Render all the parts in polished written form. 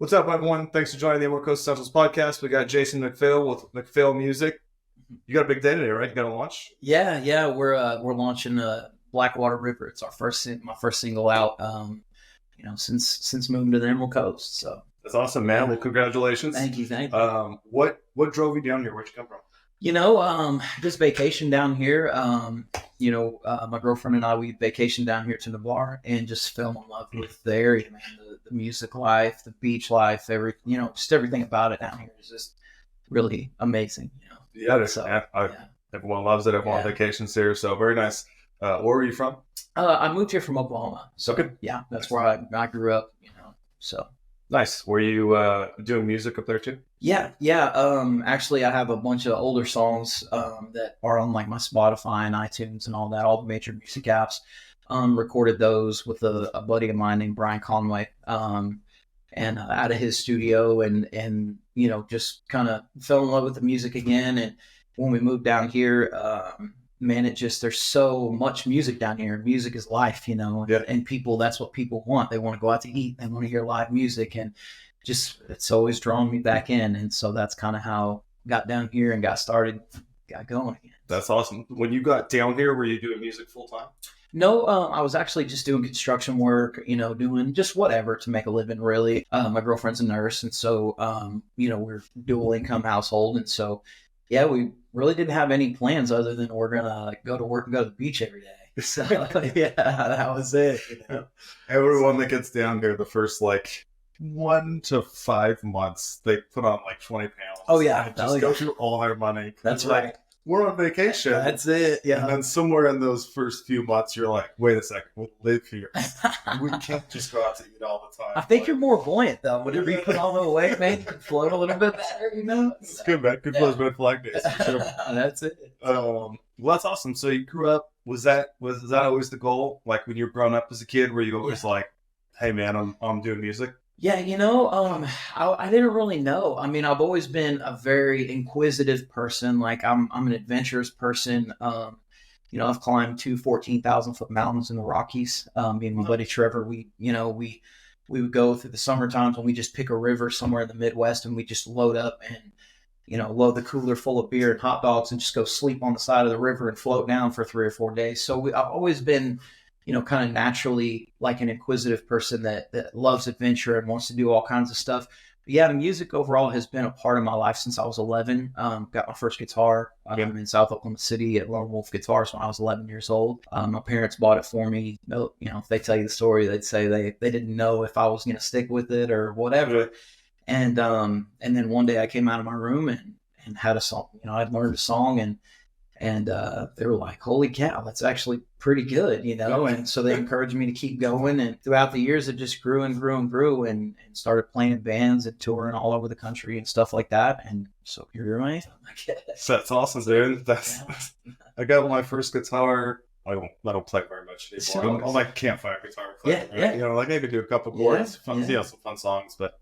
What's up, everyone? Thanks for joining the Emerald Coast Essentials podcast. We got Jason McPhail with McPhail Music. You got a big day today, right? You got to launch? Yeah. We're launching Blackwater River. It's my first single out. Since moving to the Emerald Coast. So that's awesome, man. Well, congratulations. Thank you. What drove you down here? Where'd you come from? Just vacation down here. My girlfriend and I, we vacationed down here to Navarre and just fell in love with the area, man. The music life, the beach life, just everything about it down here is just really amazing. Everyone loves it. Everyone vacations here, so very nice. Where were you from? I moved here from Oklahoma. So okay. Yeah, that's where I grew up. So. Nice. Were you doing music up there too? Yeah. Actually, I have a bunch of older songs that are on like my Spotify and iTunes and all that, all the major music apps. Recorded those with a buddy of mine named Brian Conway, and out of his studio, and just kind of fell in love with the music again. And when we moved down here, man, there's so much music down here. Music is life, and people, that's what people want. They want to go out to eat. They want to hear live music, and just, it's always drawn me back in. And so that's kind of how I got down here and got going again. That's awesome. When you got down here, were you doing music full time? No, I was actually just doing construction work, doing just whatever to make a living, really. My girlfriend's a nurse. And so, we're dual income household. And so, yeah, we really didn't have any plans other than we're going to go to work and go to the beach every day. So, yeah, that was it. Everyone that gets down here, the first 1 to 5 months, they put on 20 pounds. Oh, yeah. And just go through all their money. That's right. We're on vacation. That's it. Yeah. And then somewhere in those first few months, you're like, wait a second, we'll live here. We can't just go out to eat all the time. I think you're more buoyant, though. Whenever you put on the weight, man, you can float a little bit better, It's good, man. Good flows, man. Flag days. Sure. That's it. Well, that's awesome. So you grew up, was that always the goal? Like when you were growing up as a kid, were you always like, hey, man, I'm doing music? Yeah, I didn't really know. I mean, I've always been a very inquisitive person. Like I'm an adventurous person. I've climbed 2 14,000-foot mountains in the Rockies. Me and my buddy Trevor, we would go through the summer times when we just pick a river somewhere in the Midwest and we just load up and, load the cooler full of beer and hot dogs and just go sleep on the side of the river and float down for 3 or 4 days. So I've always been, kind of naturally like an inquisitive person that loves adventure and wants to do all kinds of stuff. But yeah, the music overall has been a part of my life since I was 11. Got my first guitar in South Oklahoma City at Lone Wolf Guitars when I was 11 years old. My parents bought it for me. If they tell you the story, they'd say they didn't know if I was going to stick with it or whatever. And then one day I came out of my room and had a song. I'd learned a song and they were like, holy cow, that's actually pretty good, And so they encouraged me to keep going. And throughout the years, it just grew and grew and grew and started playing in bands and touring all over the country and stuff like that. And so here I am, I guess. That's awesome, dude. I got my first guitar. I don't play very much anymore. I'm like campfire guitar player. Yeah. Right? I could do a couple chords, some fun songs, but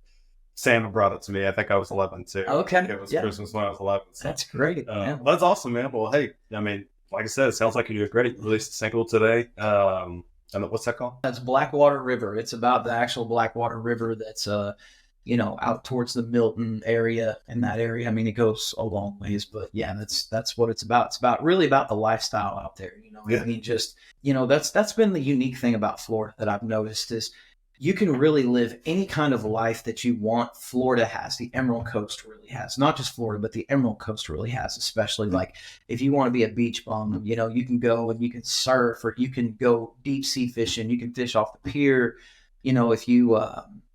Santa brought it to me. I think I was 11 too. Okay. It was Christmas when I was 11. So. That's great. That's awesome, man. Well, hey, I mean, like I said, it sounds like you did great. You released a single today. And what's that called? That's Blackwater River. It's about the actual Blackwater River that's, out towards the Milton area and that area. I mean, it goes a long ways, but yeah, that's what it's about. It's really about the lifestyle out there. I mean, just, that's been the unique thing about Florida that I've noticed is, you can really live any kind of life that you want. Florida has. The Emerald Coast really has. Not just Florida, but the Emerald Coast really has, especially like if you want to be a beach bum, you can go and you can surf or you can go deep sea fishing. You can fish off the pier. If you,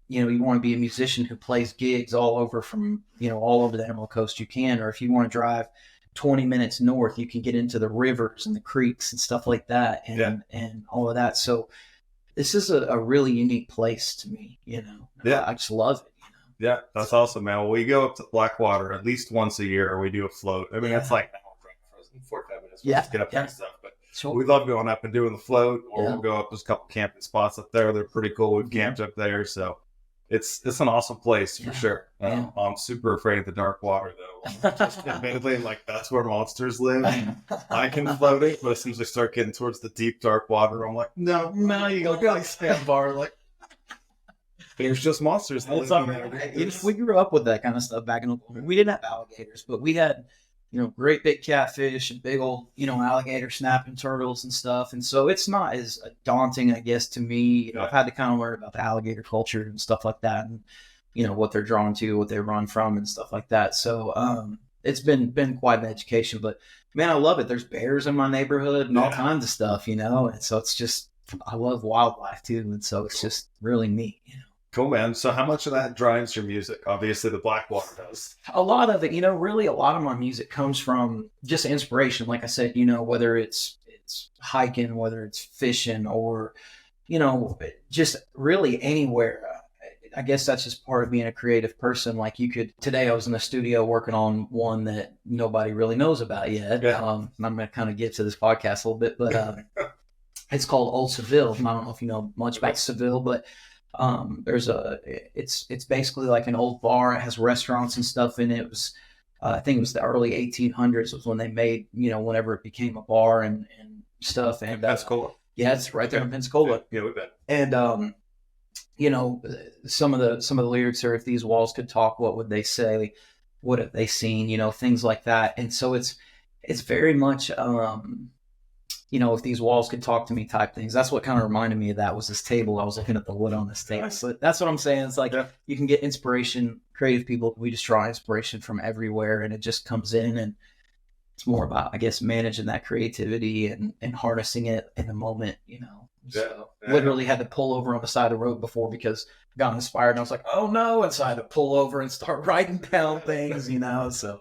you want to be a musician who plays gigs all over all over the Emerald Coast, you can. Or if you want to drive 20 minutes north, you can get into the rivers and the creeks and stuff like that and all of that. So, this is a really unique place to me, Yeah. I just love it, Yeah, that's awesome, man. Well, we go up to Blackwater at least once a year, or we do a float. I mean, that's like 45 minutes. We'll just get up there and stuff. But we love going up and doing the float, or we'll go up. There's a couple camping spots up there. They're pretty cool. We've camped up there, so it's an awesome place for sure. I'm super afraid of the dark water, though. Just admittedly, that's where monsters live. I can float it, but as soon as I start getting towards the deep dark water, I'm like, no, you go stand bar. There's just monsters. We grew up with that kind of stuff back in the day. We didn't have alligators, but we had, great big catfish and big old, alligator snapping turtles and stuff. And so it's not as daunting, I guess, to me. I've had to kind of learn about the alligator culture and stuff like that, and what they're drawn to, what they run from, and stuff like that. So it's been quite an education. But man, I love it. There's bears in my neighborhood and all kinds of stuff, and so it's just, I love wildlife too, and so it's just really neat. Cool, man. So how much of that drives your music? Obviously, the Blackwater does. A lot of it, really a lot of my music comes from just inspiration. Like I said, whether it's hiking, whether it's fishing, or, just really anywhere. I guess that's just part of being a creative person. Like today I was in the studio working on one that nobody really knows about yet. Yeah. And I'm going to kind of get to this podcast a little bit, but it's called Old Seville. I don't know if you know much about Seville, but it's basically like an old bar. It has restaurants and stuff in it. It was, I think it was the early 1800s was when they made, whenever it became a bar and stuff. And Pensacola. Yeah, it's right there in Pensacola. Yeah, we bet. And, some of the lyrics are, if these walls could talk, what would they say? What have they seen? Things like that. And so it's very much, if these walls could talk to me type things. That's what kind of reminded me of that, was this table. I was looking at the wood on this table. So that's what I'm saying. It's like, you can get inspiration, creative people. We just draw inspiration from everywhere, and it just comes in, and it's more about, I guess, managing that creativity and harnessing it in the moment, So literally had to pull over on the side of the road before because I got inspired, and I was like, oh no. And so I had to pull over and start writing down things, so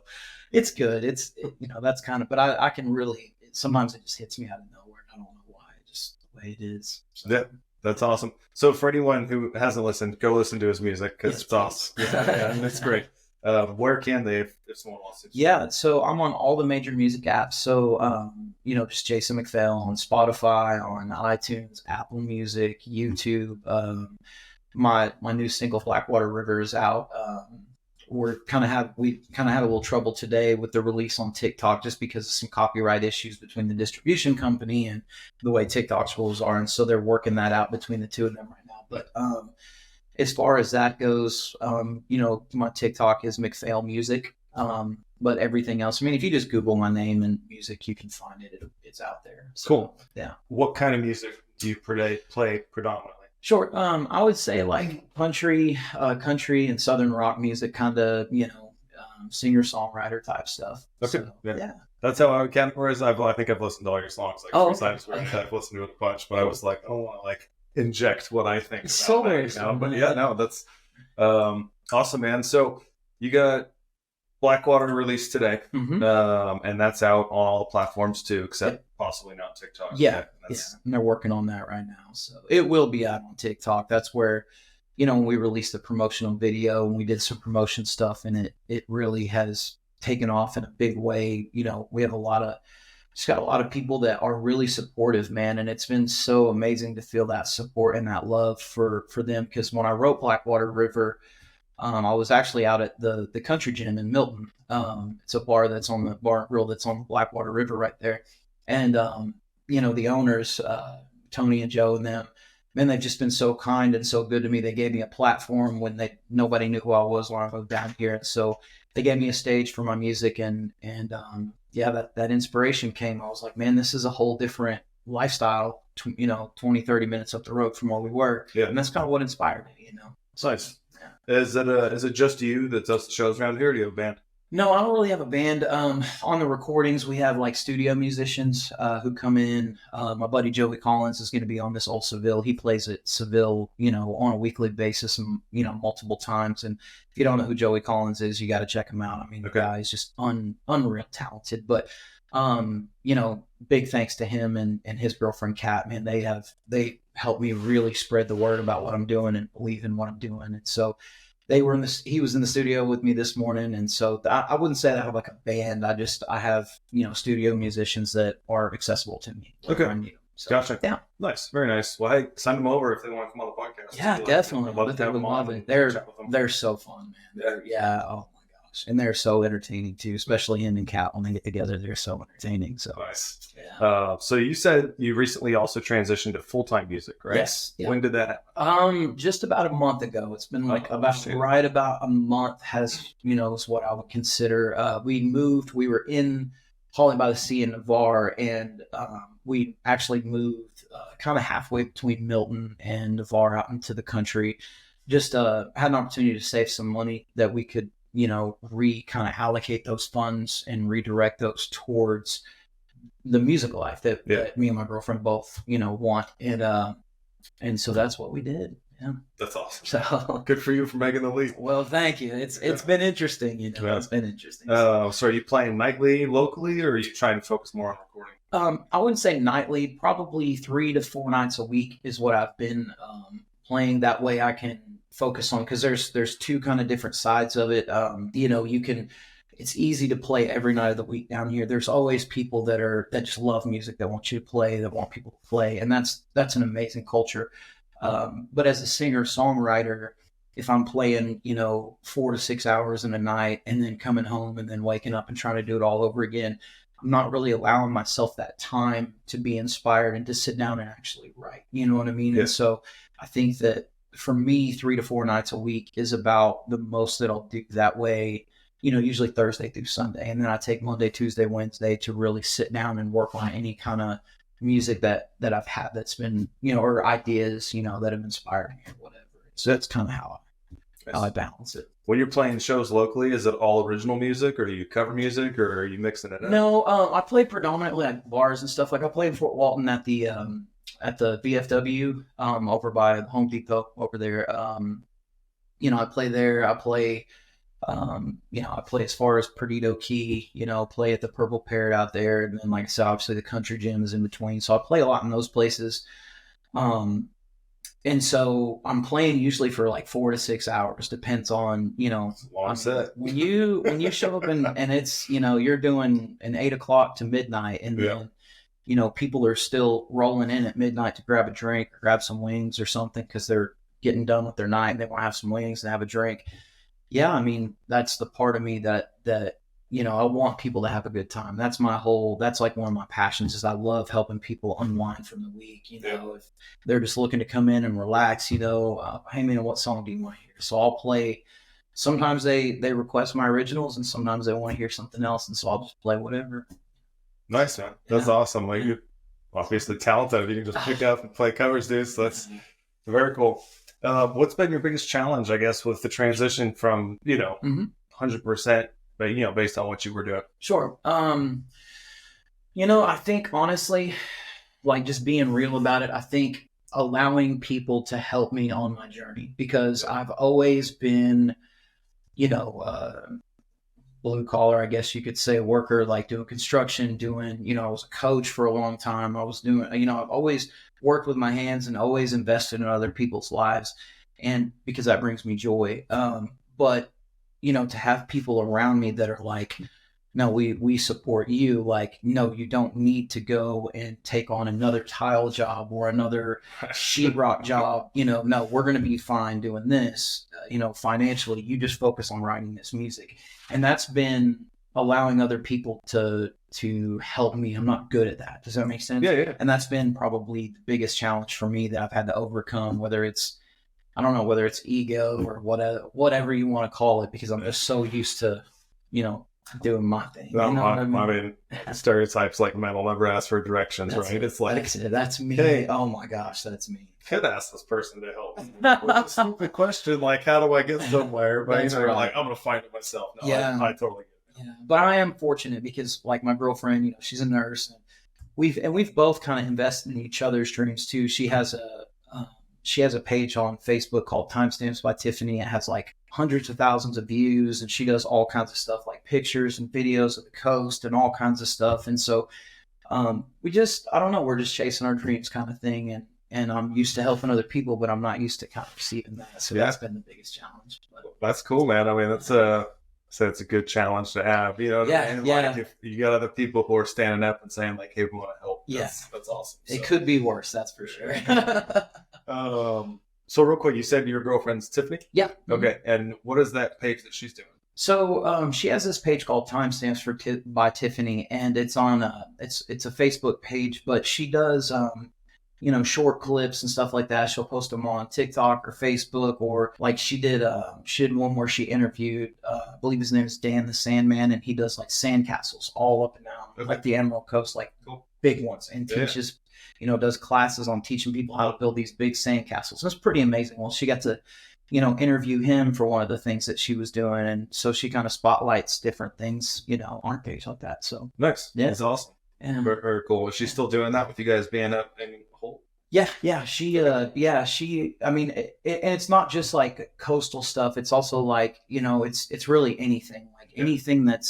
it's good. That's kind of, but I can really, sometimes it just hits me out of nowhere. I don't know why, just the way it is. So. Yeah, that's awesome. So for anyone who hasn't listened, go listen to his music, because it's awesome. Yeah, that's great. Where can they, if someone wants to? Yeah, so I'm on all the major music apps. So, just Jason McPhail on Spotify, on iTunes, Apple Music, YouTube. My new single Blackwater River is out. We kind of had a little trouble today with the release on TikTok, just because of some copyright issues between the distribution company and the way TikTok's rules are. And so they're working that out between the two of them right now. But, as far as that goes, my TikTok is McPhail Music. But everything else, if you just Google my name and music, you can find it. It's out there. So, cool. Yeah. What kind of music do you play predominantly? Sure. I would say like country and Southern rock music, kind of, singer-songwriter type stuff. Okay. So, yeah. That's how I would categorize. I think I've listened to all your songs like 4 times. Where I've listened to it a bunch, but I was like, inject what I think about that, But yeah, no, that's awesome, man. So you got Blackwater released today, and that's out on all the platforms too, except possibly not TikTok. Yeah, and they're working on that right now, so it will be out on TikTok. That's where, when we released the promotional video and we did some promotion stuff, and it really has taken off in a big way. We have just got a lot of people that are really supportive, man. And it's been so amazing to feel that support and that love for them. Because when I wrote Blackwater River, I was actually out at the Country Gym in Milton. It's a bar that's on the bar grill that's on Blackwater River right there. And, the owners, Tony and Joe and them, man, they've just been so kind and so good to me. They gave me a platform when nobody knew who I was when I was down here. And so they gave me a stage for my music, and that inspiration came. I was like, man, this is a whole different lifestyle, 20, 30 minutes up the road from where we were. Yeah. And that's kind of what inspired me, It's nice. Yeah. Is it just you that does the shows around here, or do you have a band? No, I don't really have a band. On the recordings, we have like studio musicians who come in. My buddy Joey Collins is going to be on this Old Seville. He plays at Seville, on a weekly basis and, multiple times. And if you don't know who Joey Collins is, you got to check him out. The guy is just unreal talented. But, big thanks to him and his girlfriend, Kat, man. They helped me really spread the word about what I'm doing and believe in what I'm doing. And so he was in the studio with me this morning. And so I wouldn't say that I have like a band. I have, studio musicians that are accessible to me. Okay. So, gotcha. Yeah. Nice. Very nice. Well, hey, send them over if they want to come on the podcast. Yeah, definitely. They're so fun, man. Oh my gosh. And they're so entertaining too, especially in and Cat when they get together. They're so entertaining. So nice. Yeah. So you said you recently also transitioned to full-time music, right? Yes. Yeah. When did that happen? Just about a month ago. It's been like about a month is what I would consider. We moved. We were in Holly by the Sea in Navarre, and we actually moved kind of halfway between Milton and Navarre out into the country. Just had an opportunity to save some money that we could, kind of allocate those funds and redirect those towards the music life that me and my girlfriend both, want. And so that's what we did. Yeah. That's awesome. So good for you for making the leap. Well, thank you. It's been interesting, It's been interesting. So are you playing nightly locally, or are you trying to focus more on recording? I wouldn't say nightly, probably 3 to 4 nights a week is what I've been playing. That way I can focus on, because there's two kind of different sides of it. It's easy to play every night of the week down here. There's always people that just love music, that want you to play, that want people to play. And that's an amazing culture. But as a singer songwriter, if I'm playing, 4 to 6 hours in a night and then coming home and then waking up and trying to do it all over again, I'm not really allowing myself that time to be inspired and to sit down and actually write. You know what I mean? Yeah. And so I think that for me, 3 to 4 nights a week is about the most that I'll do that way, usually Thursday through Sunday. And then I take Monday, Tuesday, Wednesday to really sit down and work on any kind of music that I've had that's been, or ideas, that have inspired me or whatever. So that's kind of how I balance it. When you're playing shows locally, is it all original music, or do you cover music, or are you mixing it up? No, I play predominantly at bars and stuff. Like I played in Fort Walton at the VFW over by Home Depot over there. I play there. I play as far as Perdido Key, play at the Purple Parrot out there. And then, like I said, obviously the country gym is in between. So I play a lot in those places. And so I'm playing usually for like 4 to 6 hours, depends on, long set. When you show up and it's, you're doing an 8 o'clock to midnight, and then, people are still rolling in at midnight to grab a drink or grab some wings or something, because they're getting done with their night and they want to have some wings and have a drink. Yeah, I mean, that's the part of me that I want people to have a good time. That's like one of my passions, is I love helping people unwind from the week. If they're just looking to come in and relax, hey man, what song do you want to hear? So I'll play. Sometimes they request my originals, and sometimes they want to hear something else, and so I'll just play whatever. Nice, man. That's awesome. Like, you're obviously talented. You can just pick up and play covers, dude. So that's very cool. What's been your biggest challenge, I guess, with the transition from, 100%, but, based on what you were doing? Sure. I think honestly, like just being real about it, I think allowing people to help me on my journey, because I've always been, blue collar, I guess you could say, worker, like doing construction, I was a coach for a long time. I was doing, I've always worked with my hands and always invested in other people's lives, and because that brings me joy. But, to have people around me that are like, no, we support you. Like, no, you don't need to go and take on another tile job or another sheetrock job. No, we're going to be fine doing this, financially. You just focus on writing this music. And that's been allowing other people to help me. I'm not good at that. Does that make sense? Yeah. And that's been probably the biggest challenge for me that I've had to overcome, whether it's ego or whatever you want to call it, because I'm just so used to, doing my thing. I mean, stereotypes like men will never ask for directions, right? It's like, that's me. Hey, oh my gosh, that's me. Could ask this person to help. Which is a stupid question, like, how do I get somewhere? But you're like, I'm gonna find it myself. No, yeah, I totally get it. Yeah, but I am fortunate because, like, my girlfriend, she's a nurse, and we've both kind of invested in each other's dreams too. She has a page on Facebook called Timestamps by Tiffany. It has like hundreds of thousands of views, and she does all kinds of stuff like pictures and videos of the coast and all kinds of stuff. And so we're just chasing our dreams kind of thing. And I'm used to helping other people, but I'm not used to kind of receiving that. So that's been the biggest challenge. But that's cool, man. I mean, it's a good challenge to have, Like if you got other people who are standing up and saying like, hey, we want to help. That's awesome. So. It could be worse. That's for sure. So real quick, you said your girlfriend's Tiffany? Yeah. Okay. And what is that page that she's doing? So she has this page called Timestamps by Tiffany, and it's on it's a Facebook page, but she does short clips and stuff like that. She'll post them on TikTok or Facebook, or like she did one where she interviewed I believe his name is Dan the Sandman, and he does like sandcastles all up and down like the Emerald Coast, like big ones, and teaches does classes on teaching people how to build these big sandcastles. So it's pretty amazing. Well, she got to interview him for one of the things that she was doing. And so she kind of spotlights different things, on her page like that. So nice. Yeah. That's awesome. Yeah. Very, very cool. Is she still doing that with you guys being up in Holt? Yeah. She, I mean, and it's not just like coastal stuff. It's also like, it's really anything, like anything that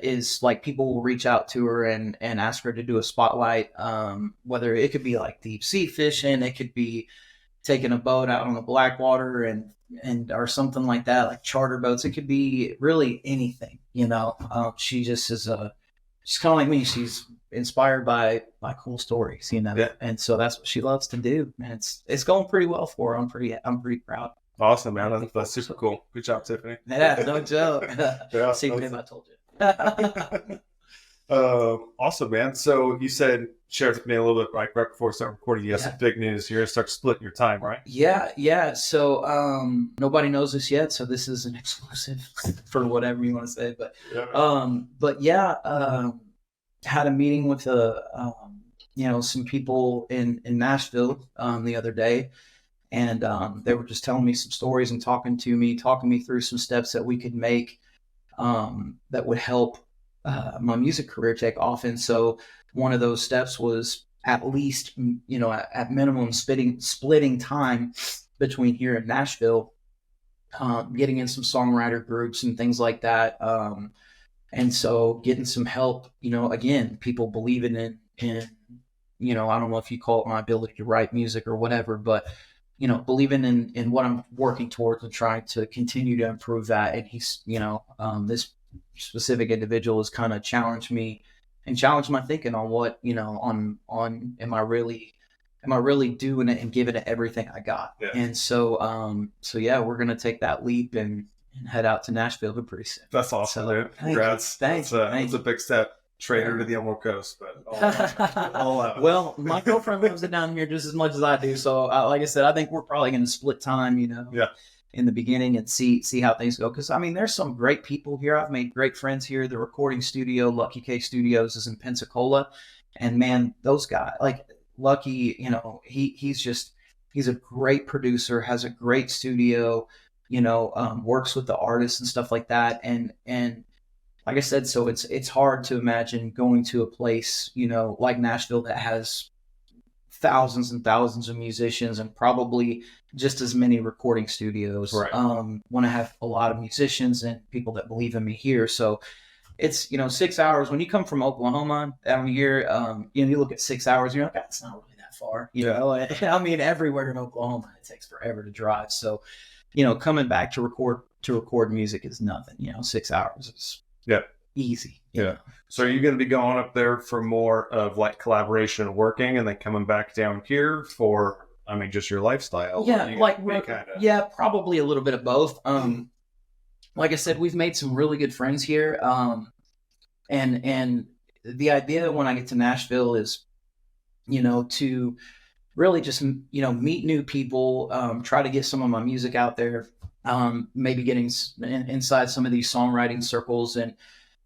is like people will reach out to her and ask her to do a spotlight. Whether it could be like deep sea fishing, it could be taking a boat out on the Blackwater and or something like that, like charter boats. It could be really anything, she just is she's kind of like me. She's inspired by cool stories, and so that's what she loves to do. And it's going pretty well for her. I'm pretty proud. Awesome, man. That's super cool. Good job, Tiffany. Yeah, no joke. See what I told you. Awesome, man. So you said, share with me a little bit, right before we start recording, you have some big news. You're going to start splitting your time, right? Yeah. So nobody knows this yet, so this is an exclusive for whatever you want to say. But had a meeting with some people in Nashville the other day, and they were just telling me some stories and talking me through some steps that we could make that would help my music career take off. And so one of those steps was at least, at minimum splitting time between here and Nashville, getting in some songwriter groups and things like that. And so getting some help, again, people believing in, I don't know if you call it my ability to write music or whatever, but, believing in what I'm working towards and trying to continue to improve that. And he's, this specific individual has kind of challenged me and challenged my thinking on what, on am I really doing it and giving it everything I got? Yeah. And so, we're going to take that leap and head out to Nashville pretty soon. That's awesome, dude. Congrats. Thanks. That's a big step. Trader to the Emerald Coast, but all out. Well, my girlfriend lives down here just as much as I do. So, like I said, I think we're probably going to split time, in the beginning and see how things go. Because, there's some great people here. I've made great friends here. The recording studio, Lucky K Studios, is in Pensacola. And, man, those guys, like Lucky, he's a great producer, has a great studio, works with the artists and stuff like that. And like I said, so it's hard to imagine going to a place, like Nashville that has thousands and thousands of musicians and probably just as many recording studios. Right. Want to have a lot of musicians and people that believe in me here. So it's, 6 hours. When you come from Oklahoma down here, you look at 6 hours, you're like, that's not really that far. Everywhere in Oklahoma, it takes forever to drive. So, coming back to record music is nothing. 6 hours is easy. Yeah. So are you going to be going up there for more of like collaboration and working, and then coming back down here for, just your lifestyle? Yeah, probably a little bit of both. Like I said, we've made some really good friends here. And the idea when I get to Nashville is, to really just, meet new people, try to get some of my music out there, maybe getting inside some of these songwriting circles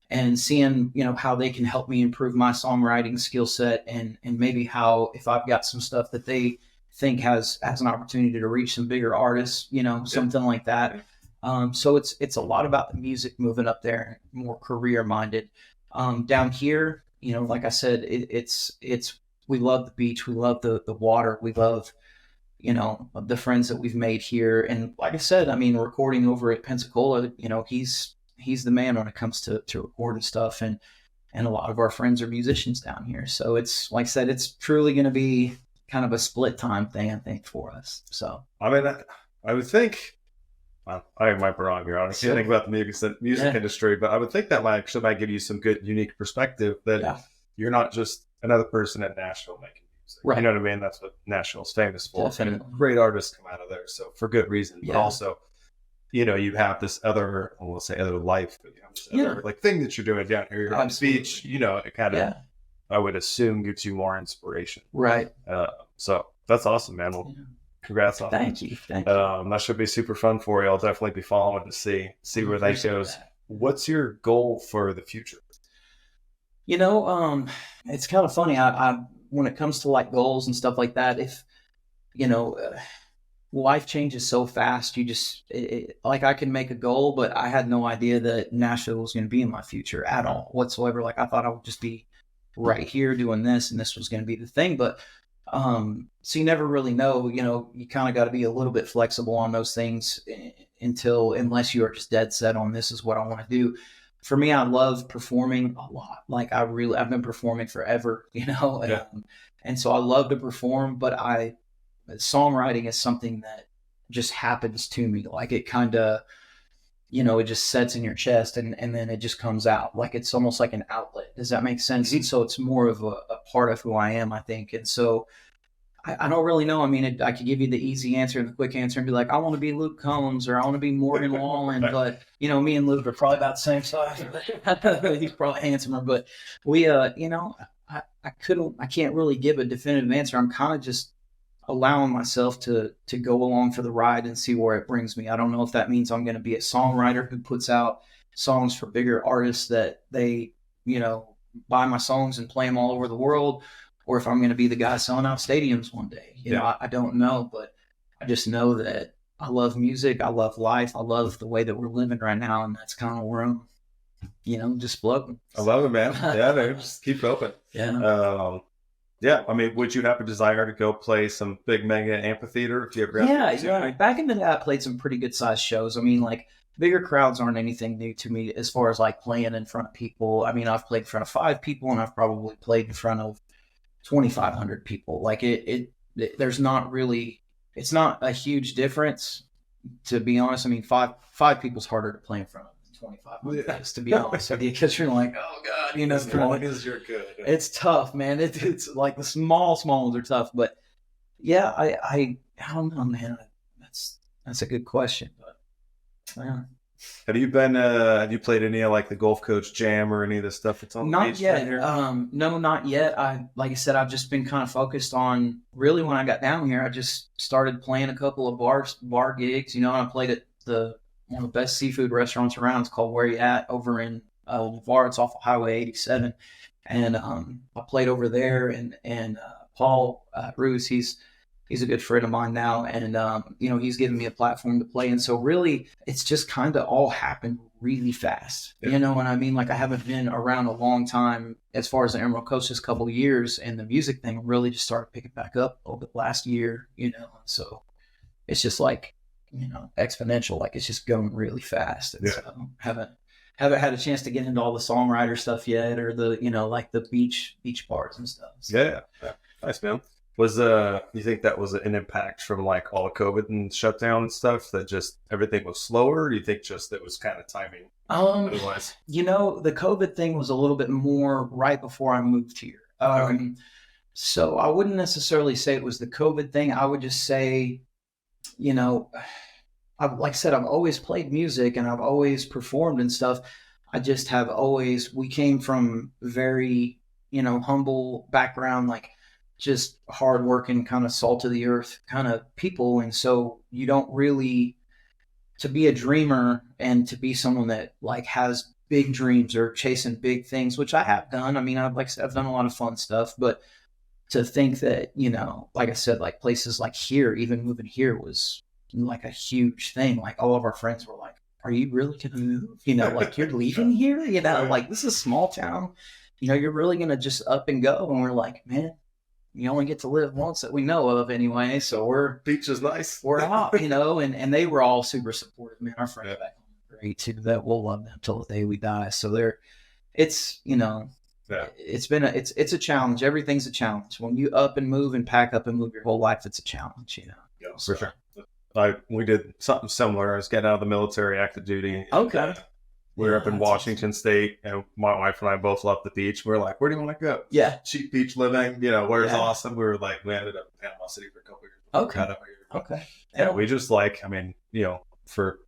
and seeing, how they can help me improve my songwriting skill set and maybe how, if I've got some stuff that they think has an opportunity to reach some bigger artists, something like that. So it's a lot about the music moving up there, more career minded. Down here, like I said, it's we love the beach, we love the water, we love, the friends that we've made here. And like I said, recording over at Pensacola, he's the man when it comes to recording stuff, and a lot of our friends are musicians down here. So it's, like I said, it's truly going to be kind of a split time thing, I think, for us. So I would think, well, I might be wrong here. I don't think about the music industry, but I would think that might give you some good, unique perspective that you're not just another person at Nashville making music. Right. You know what I mean? That's what Nashville's famous for. Definitely. Great artists come out of there, so for good reason. But also, you have this other, we'll say other life, but you have this other, like thing that you're doing down here. You're on the beach, it kind of, I would assume, gives you more inspiration. Right. So that's awesome, man. Well, congrats on that. Thank you. That should be super fun for you. I'll definitely be following to see where that goes. What's your goal for the future? It's kind of funny. I when it comes to like goals and stuff like that, if, life changes so fast, you just, like I can make a goal, but I had no idea that Nashville was going to be in my future at all whatsoever. Like I thought I would just be right here doing this and this was going to be the thing. But, so you never really know, you kind of got to be a little bit flexible on those things unless you are just dead set on this is what I want to do. For me, I love performing a lot. Like I've been performing forever, and so I love to perform, but songwriting is something that just happens to me. Like it kind of, it just sets in your chest and then it just comes out. Like it's almost like an outlet. Does that make sense? And so it's more of a part of who I am, I think. And so I don't really know. I mean, I could give you the easy answer and the quick answer and be like, I want to be Luke Combs or I want to be Morgan Wallen. But, me and Luke are probably about the same size. He's probably handsomer. But we, I can't really give a definitive answer. I'm kind of just allowing myself to go along for the ride and see where it brings me. I don't know if that means I'm going to be a songwriter who puts out songs for bigger artists that they, buy my songs and play them all over the world, or if I'm going to be the guy selling out stadiums one day. I don't know, but I just know that I love music. I love life. I love the way that we're living right now. And that's kind of where I'm, just floating. I love it, man. Yeah, just keep open. Yeah. Yeah, I mean, would you have a desire to go play some big mega amphitheater if you ever got back in the day, I played some pretty good sized shows. I mean, like bigger crowds aren't anything new to me as far as like playing in front of people. I mean, I've played in front of 5 people and I've probably played in front of 2,500 people. Like there's not really, it's not a huge difference, to be honest. I mean, five people's harder to play in front of than 2,500, to be honest with you, because you're like, oh God, as long as you're good. It's tough, man. It's like the small ones are tough, but yeah, I don't know, man. That's a good question, but yeah. Have you played any of like the Gulf Coast Jam or any of the stuff that's on the Not yet. here? No, not yet. Like I said, I've just been kind of focused on, really when I got down here, I just started playing a couple of bar gigs, and I played at one of the best seafood restaurants around. It's called Where You At over in Navarre. It's off of Highway 87. And I played over there, and Paul Roos, he's a good friend of mine now, and he's given me a platform to play. And so really, it's just kind of all happened really fast. Yeah. You know what I mean? Like I haven't been around a long time as far as the Emerald Coast, just a couple of years, and the music thing really just started picking back up a little bit last year. So it's just like exponential. Like it's just going really fast. And so haven't had a chance to get into all the songwriter stuff yet, or the like the beach bars and stuff. So. Yeah. Nice, man. Was you think that was an impact from like all the COVID and shutdown and stuff, that just everything was slower? Or do you think just it was kind of timing? Otherwise, the COVID thing was a little bit more right before I moved here. So I wouldn't necessarily say it was the COVID thing. I would just say, like I said, I've always played music and I've always performed and stuff. I just have always, we came from very, humble background, like just hardworking, kind of salt of the earth kind of people. And so you don't really, to be a dreamer and to be someone that like has big dreams or chasing big things, which I have done. I mean, I've done a lot of fun stuff, but to think that, like I said, like places like here, even moving here was like a huge thing. Like all of our friends were like, are you really going to move? Like you're leaving here, like this is a small town, you're really going to just up and go. And we're like, man, you only get to live once that we know of anyway. So beach is nice. We're out, and they were all super supportive, man. Our friends back home are great too. That we'll love them till the day we die. So it's a challenge. Everything's a challenge. When you up and move and pack up and move your whole life, it's a challenge, Yeah, for sure. We did something similar. I was getting out of the military, active duty. Okay. We were up in Washington State, and my wife and I both loved the beach. We were like, where do you want to go? Yeah. Cheap beach living, where's awesome. We were like, we ended up in Panama City for a couple of years. Okay. Okay. Yeah, we just for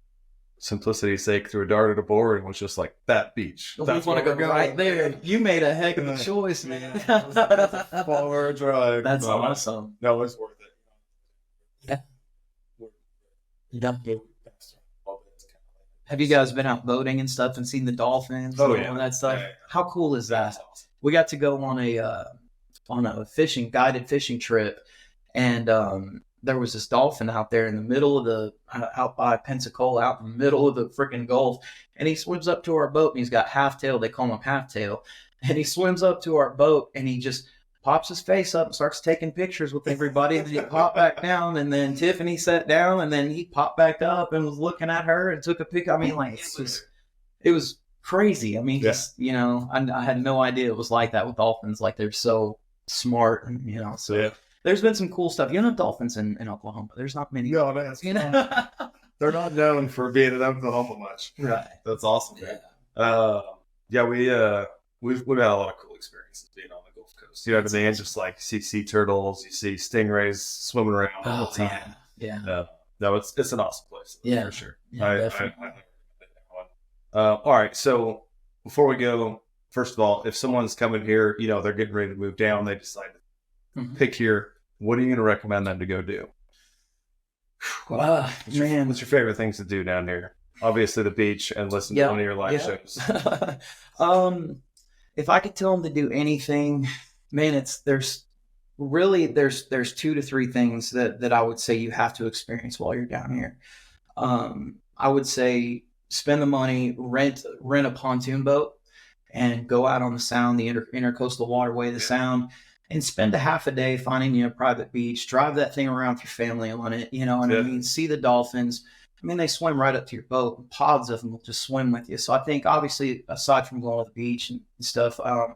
simplicity's sake, threw a dart at a board and was just like, that beach. That's want to go right there. You made a heck of a choice, man. Forward drive. That's awesome. No, it's worth it. Yeah. Have you guys been out boating and stuff and seen the dolphins? Oh, and all that stuff? Yeah. How cool is that? We got to go on a guided fishing trip, and there was this dolphin out there in the middle of out by Pensacola, out in the middle of the freaking Gulf, and he swims up to our boat, and he's got half-tail. They call him half-tail, and he swims up to our boat, and he just pops his face up and starts taking pictures with everybody, and then he popped back down, and then Tiffany sat down, and then he popped back up and was looking at her and took a pic. I mean, like, it was crazy. I mean, just, you know, I had no idea it was like that with dolphins. Like, they're so smart, and, you know, so there's been some cool stuff. You know, dolphins in Oklahoma, there's not many. No, man, you know, they're not known for being in Oklahoma much. Right. That's awesome, man. We've had a lot of cool experiences being on the Gulf Coast. You know what I mean? It's just like you see sea turtles, you see stingrays swimming around all the time. Yeah. No, it's an awesome place. For sure. Yeah, definitely. All right. So before we go, first of all, if someone's coming here, you know, they're getting ready to move down, they decide to pick here, what are you going to recommend them to go do? What's your favorite things to do down here? Obviously the beach and listen to one of your live shows. If I could tell them to do anything, man, there's 2 to 3 things that I would say you have to experience while you're down here. I would say spend the money, rent a pontoon boat, and go out on the Sound, the intercoastal waterway, the Sound, and spend a half a day finding a private beach. Drive that thing around with your family on it, you know what I mean? See the dolphins. I mean, they swim right up to your boat. Pods of them will just swim with you. So I think, obviously, aside from going to the beach and stuff, I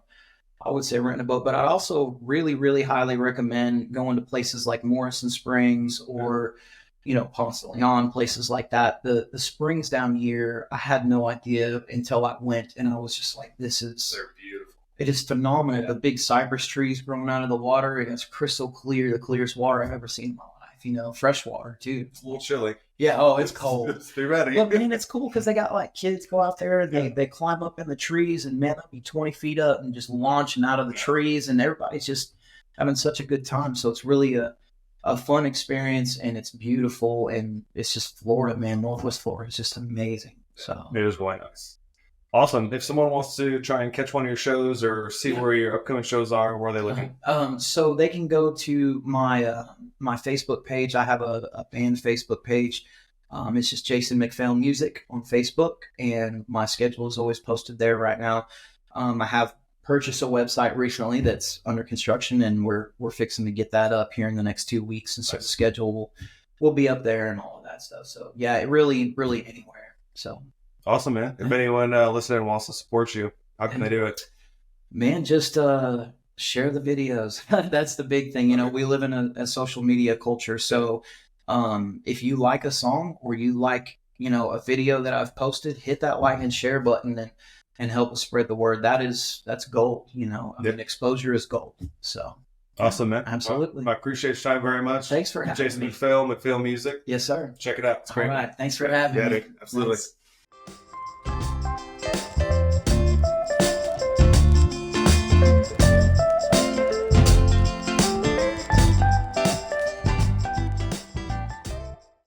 would say rent a boat. But I'd also really, really highly recommend going to places like Morrison Springs or, you know, Ponce de Leon, places like that. The springs down here, I had no idea until I went, and I was just like, they're beautiful. It is phenomenal. The big cypress trees growing out of the water, and it's crystal clear, the clearest water I've ever seen in my life. You know, fresh water too. It's a little chilly. Yeah. Oh, it's cold. Be ready. But man, it's cool because they got like kids go out there and they climb up in the trees, and man, they'll be 20 feet up and just launching out of the trees, and everybody's just having such a good time. So it's really a fun experience, and it's beautiful, and it's just Florida, man. Northwest Florida is just amazing. So it is really nice. Awesome. If someone wants to try and catch one of your shows or see where your upcoming shows are, where are they looking? So they can go to my my Facebook page. I have a band Facebook page. It's just Jason McPhail Music on Facebook, and my schedule is always posted there right now. I have purchased a website recently that's under construction, and we're fixing to get that up here in the next 2 weeks, and so the schedule will be up there and all of that stuff. So yeah, it really anywhere. So. Awesome, man. If anyone listening wants to support you, how can they do it? Man, just share the videos. That's the big thing. You know, we live in a social media culture. So if you like a song or you like, you know, a video that I've posted, hit that like and share button and help us spread the word. That's gold, you know. I mean, exposure is gold. So. Awesome, man. Absolutely. Well, I appreciate your time very much. Thanks for having me. Jason McPhail Music. Yes, sir. Check it out. It's great. All right. Thanks for having me. Absolutely. Thanks.